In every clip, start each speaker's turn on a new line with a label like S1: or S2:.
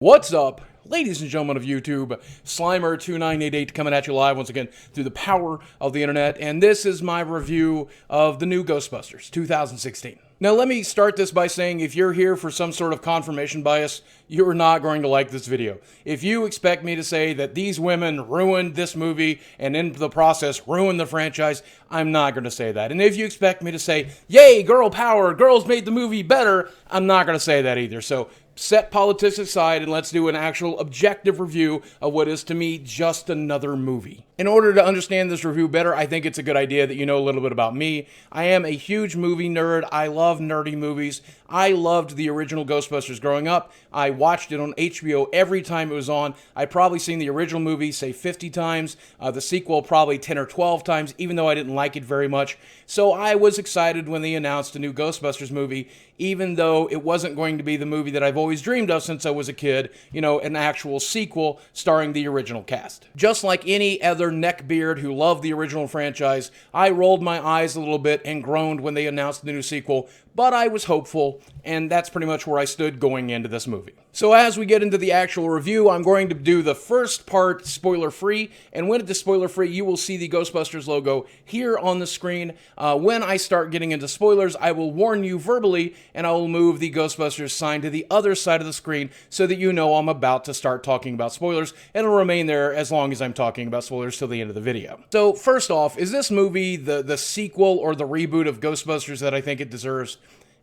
S1: What's up, ladies and gentlemen of YouTube? Slimer2988 coming at you live once again through the power of the internet, and this is my review of the new Ghostbusters 2016. Now, let me start this by saying if you're here for some sort of confirmation bias, you're not going to like this video. If you expect me to say that these women ruined this movie and in the process ruined the franchise, I'm not going to say that. And if you expect me to say, yay, girl power, girls made the movie better, I'm not going to say that either. So set politics aside and let's do an actual objective review of what is to me just another movie. In order to understand this review better, I think it's a good idea that you know a little bit about me. I am a huge movie nerd. I love nerdy movies. I loved the original Ghostbusters growing up. I watched it on HBO every time it was on. I've probably seen the original movie, say 50 times. The sequel probably 10 or 12 times, even though I didn't like it very much. So I was excited when they announced a new Ghostbusters movie, even though it wasn't going to be the movie that I've always dreamed of since I was a kid, you know, an actual sequel starring the original cast. Just like any other neckbeard who loved the original franchise, I rolled my eyes a little bit and groaned when they announced the new sequel, but I was hopeful, and that's pretty much where I stood going into this movie. So as we get into the actual review, I'm going to do the first part spoiler-free, and when it is spoiler-free, you will see the Ghostbusters logo here on the screen. When I start getting into spoilers, I will warn you verbally, and I will move the Ghostbusters sign to the other side of the screen so that you know I'm about to start talking about spoilers, and it'll remain there as long as I'm talking about spoilers till the end of the video. So first off, is this movie the sequel or the reboot of Ghostbusters that I think it deserves?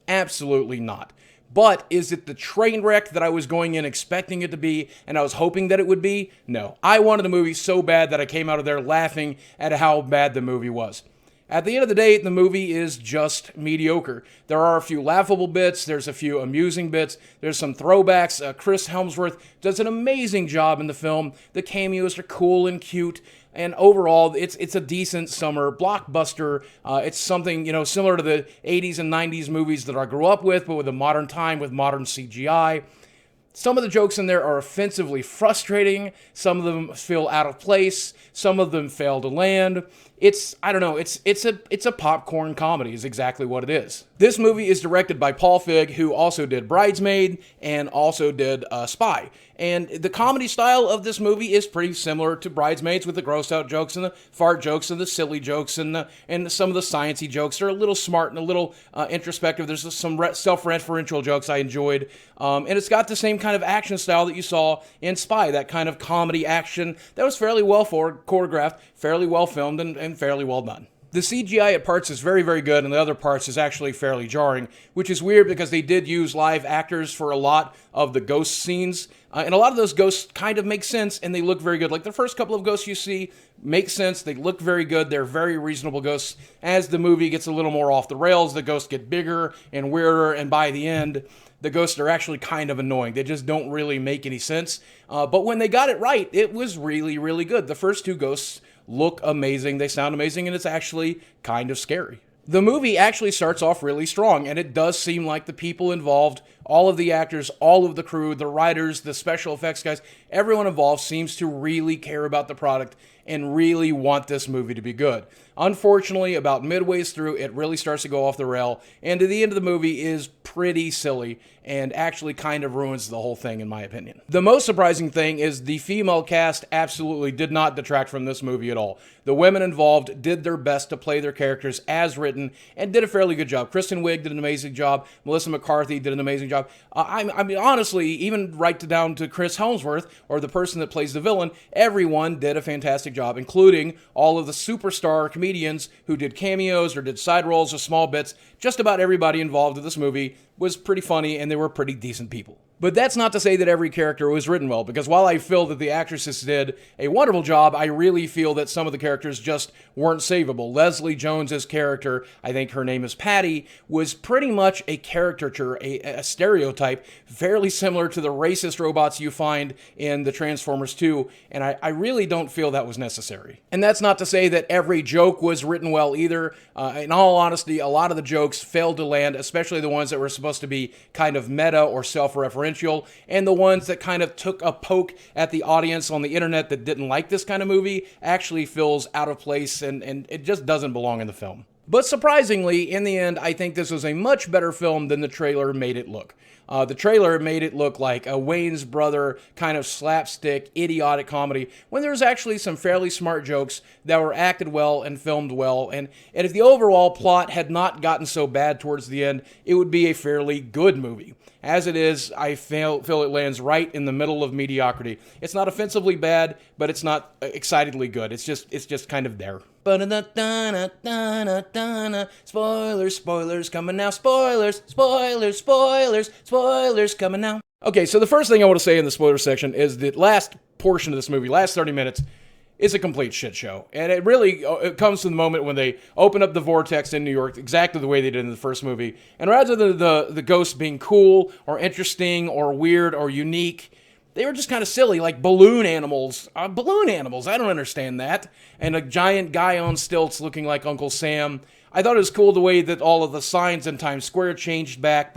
S1: Absolutely not. But is it the train wreck that I was going in expecting it to be and I was hoping that it would be? No. I wanted a movie so bad that I came out of there laughing at how bad the movie was. At the end of the day, the movie is just mediocre. There are a few laughable bits, there's a few amusing bits, there's some throwbacks. Chris Hemsworth does an amazing job in the film. The cameos are cool and cute. And overall, it's a decent summer blockbuster. It's something, you know, similar to the 80s and 90s movies that I grew up with, but with a modern time, with modern CGI. Some of the jokes in there are offensively frustrating. Some of them feel out of place. Some of them fail to land. I don't know, it's a popcorn comedy is exactly what it is. This movie is directed by Paul Feig, who also did Bridesmaid and also did Spy. And the comedy style of this movie is pretty similar to Bridesmaids, with the gross out jokes and the fart jokes and the silly jokes and some of the sciencey jokes. They're a little smart and a little introspective. There's some self-referential jokes I enjoyed. And it's got the same kind of action style that you saw in Spy, that kind of comedy action that was fairly well choreographed, fairly well filmed, and fairly well done. The CGI at parts is very, very good, and the other parts is actually fairly jarring, which is weird because they did use live actors for a lot of the ghost scenes, and a lot of those ghosts kind of make sense, and they look very good. Like the first couple of ghosts you see make sense, they look very good, they're very reasonable ghosts. As the movie gets a little more off the rails, the ghosts get bigger and weirder, and by the end, the ghosts are actually kind of annoying. They just don't really make any sense, but when they got it right, it was really, really good. The first two ghosts look amazing, they sound amazing, and it's actually kind of scary. The movie actually starts off really strong, and it does seem like the people involved, all of the actors, all of the crew, the writers, the special effects guys, everyone involved seems to really care about the product and really want this movie to be good. Unfortunately, about midways through, it really starts to go off the rail, and to the end of the movie is pretty silly and actually kind of ruins the whole thing, in my opinion. The most surprising thing is the female cast absolutely did not detract from this movie at all. The women involved did their best to play their characters as written and did a fairly good job. Kristen Wiig did an amazing job. Melissa McCarthy did an amazing job. I mean, honestly, even right down to Chris Hemsworth, or the person that plays the villain, everyone did a fantastic job, including all of the superstar comedians who did cameos or did side roles or small bits. Just about everybody involved in this movie was pretty funny, and they were pretty decent people. But that's not to say that every character was written well, because while I feel that the actresses did a wonderful job, I really feel that some of the characters just weren't savable. Leslie Jones's character, I think her name is Patty, was pretty much a caricature, a stereotype, fairly similar to the racist robots you find in the Transformers 2, and I really don't feel that was necessary. And that's not to say that every joke was written well either. In all honesty, a lot of the jokes failed to land, especially the ones that were supposed to be kind of meta or self-referential, and the ones that kind of took a poke at the audience on the internet that didn't like this kind of movie actually feels out of place, and it just doesn't belong in the film. But surprisingly, in the end, I think this was a much better film than the trailer made it look. The trailer made it look like a Wayne's brother kind of slapstick, idiotic comedy, when there was actually some fairly smart jokes that were acted well and filmed well. And if the overall plot had not gotten so bad towards the end, it would be a fairly good movie. As it is, I feel it lands right in the middle of mediocrity. It's not offensively bad, but it's not excitedly good. It's just kind of there. Spoilers, spoilers coming now. Spoilers, spoilers, spoilers, spoilers coming now. Okay, so the first thing I want to say in the spoiler section is the last portion of this movie, last 30 minutes, is a complete shit show. And it comes to the moment when they open up the vortex in New York exactly the way they did in the first movie. And rather than the ghosts being cool or interesting or weird or unique, they were just kind of silly, like balloon animals. Balloon animals, I don't understand that. And a giant guy on stilts looking like Uncle Sam. I thought it was cool the way that all of the signs in Times Square changed back,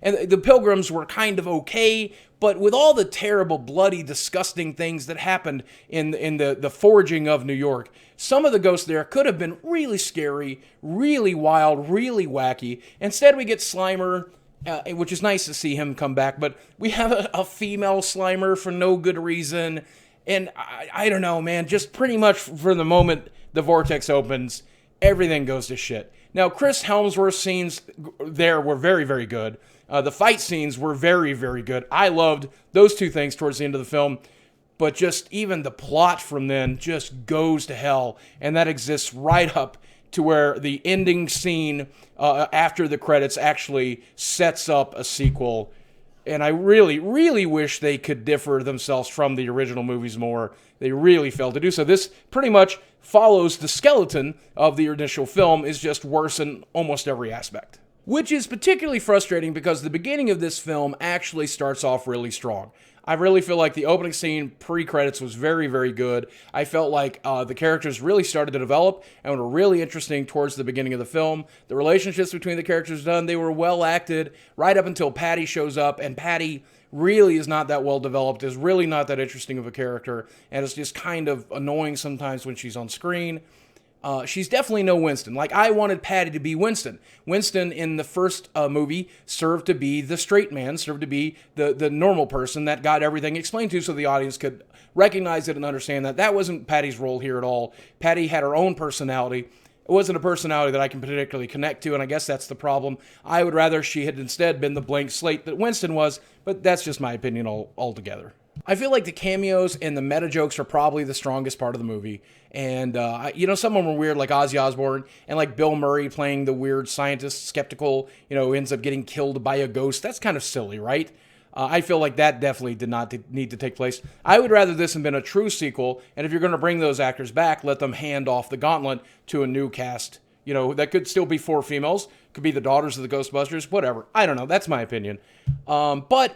S1: and the pilgrims were kind of okay, but with all the terrible, bloody, disgusting things that happened in the forging of New York, some of the ghosts there could have been really scary, really wild, really wacky. Instead, we get Slimer, which is nice to see him come back, but we have a female Slimer for no good reason. And I don't know, man, just pretty much for the moment the vortex opens, everything goes to shit. Now, Chris Helmsworth's scenes there were very, very good. The fight scenes were very, very good. I loved those two things towards the end of the film. But just even the plot from then just goes to hell. And that exists right up to where the ending scene after the credits actually sets up a sequel. And I really, really wish they could differ themselves from the original movies more. They really failed to do so. This pretty much follows the skeleton of the initial film, is just worse in almost every aspect. Which is particularly frustrating because the beginning of this film actually starts off really strong. I really feel like the opening scene pre-credits was very, very good. I felt like the characters really started to develop and were really interesting towards the beginning of the film. The relationships between the characters done, they were well acted right up until Patty shows up, and Patty really is not that well developed, is really not that interesting of a character, and it's just kind of annoying sometimes when she's on screen. She's definitely no Winston. Like, I wanted Patty to be Winston. Winston in the first movie served to be the straight man, served to be the normal person that got everything explained to so the audience could recognize it and understand that. That wasn't Patty's role here at all. Patty had her own personality. It wasn't a personality that I can particularly connect to, and I guess that's the problem. I would rather she had instead been the blank slate that Winston was, but that's just my opinion altogether. I feel like the cameos and the meta jokes are probably the strongest part of the movie. And, some of them were weird, like Ozzy Osbourne, and like Bill Murray playing the weird scientist, skeptical, ends up getting killed by a ghost. That's kind of silly, right? I feel like that definitely did not need to take place. I would rather this have been a true sequel, and if you're going to bring those actors back, let them hand off the gauntlet to a new cast. That could still be 4 females, could be the daughters of the Ghostbusters, whatever. I don't know, that's my opinion. But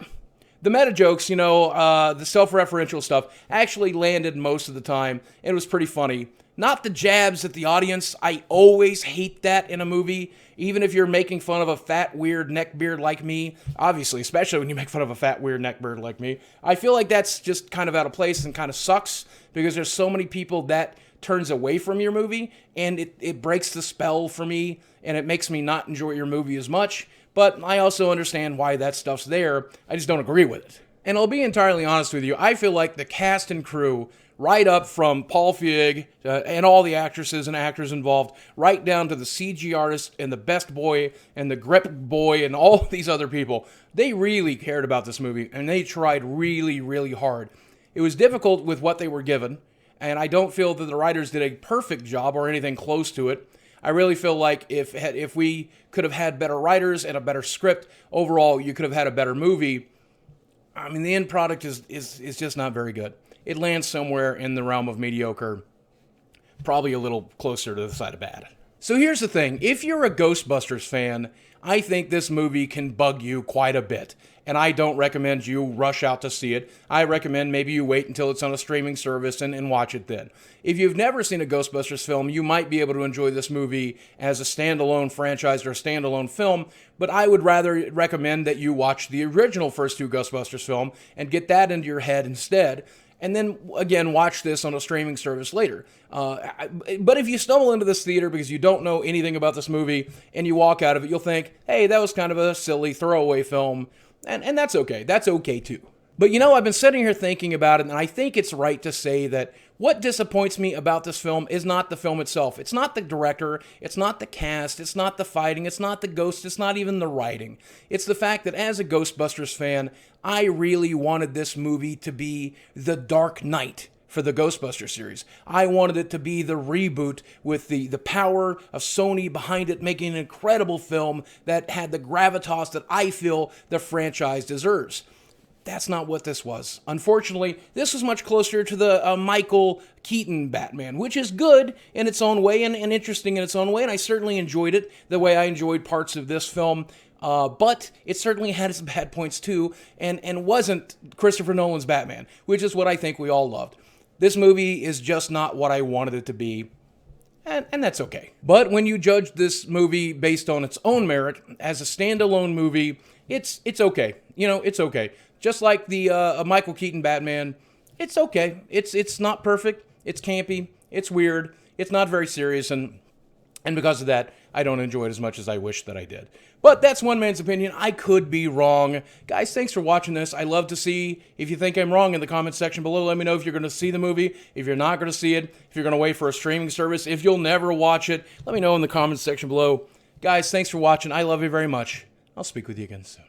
S1: the meta jokes, the self-referential stuff actually landed most of the time. It was pretty funny. Not the jabs at the audience. I always hate that in a movie. Even if you're making fun of a fat, weird neckbeard like me, obviously, especially when you make fun of a fat, weird neckbeard like me, I feel like that's just kind of out of place and kind of sucks because there's so many people that turns away from your movie, and it breaks the spell for me, and it makes me not enjoy your movie as much. But I also understand why that stuff's there. I just don't agree with it. And I'll be entirely honest with you, I feel like the cast and crew, right up from Paul Feig and all the actresses and actors involved, right down to the CG artist and the best boy and the grip boy and all these other people, they really cared about this movie, and they tried really, really hard. It was difficult with what they were given, and I don't feel that the writers did a perfect job or anything close to it. I really feel like if we could have had better writers and a better script, overall, you could have had a better movie. I mean, the end product is just not very good. It lands somewhere in the realm of mediocre, probably a little closer to the side of bad. So here's the thing. If you're a Ghostbusters fan, I think this movie can bug you quite a bit. And I don't recommend you rush out to see it. I recommend maybe you wait until it's on a streaming service and watch it then. If you've never seen a Ghostbusters film, you might be able to enjoy this movie as a standalone franchise or a standalone film, but I would rather recommend that you watch the original first 2 Ghostbusters film and get that into your head instead. and then again watch this on a streaming service later. But if you stumble into this theater because you don't know anything about this movie and you walk out of it, you'll think, hey, that was kind of a silly throwaway film, and that's okay. That's okay too. But I've been sitting here thinking about it, and I think it's right to say that what disappoints me about this film is not the film itself. It's not the director, it's not the cast, it's not the fighting, it's not the ghosts, it's not even the writing. It's the fact that as a Ghostbusters fan, I really wanted this movie to be the Dark Knight for the Ghostbusters series. I wanted it to be the reboot with the power of Sony behind it, making an incredible film that had the gravitas that I feel the franchise deserves. That's not what this was. Unfortunately, this was much closer to the Michael Keaton Batman, which is good in its own way and interesting in its own way, and I certainly enjoyed it the way I enjoyed parts of this film. But it certainly had its bad points too, and wasn't Christopher Nolan's Batman, which is what I think we all loved. This movie is just not what I wanted it to be, and that's okay. But when you judge this movie based on its own merit, as a standalone movie, it's okay. It's okay. Just like the Michael Keaton Batman, it's okay. It's not perfect. It's campy. It's weird. It's not very serious, and because of that, I don't enjoy it as much as I wish that I did. But that's one man's opinion. I could be wrong. Guys, thanks for watching this. I love to see if you think I'm wrong in the comments section below. Let me know if you're going to see the movie, if you're not going to see it, if you're going to wait for a streaming service, if you'll never watch it. Let me know in the comments section below. Guys, thanks for watching. I love you very much. I'll speak with you again soon.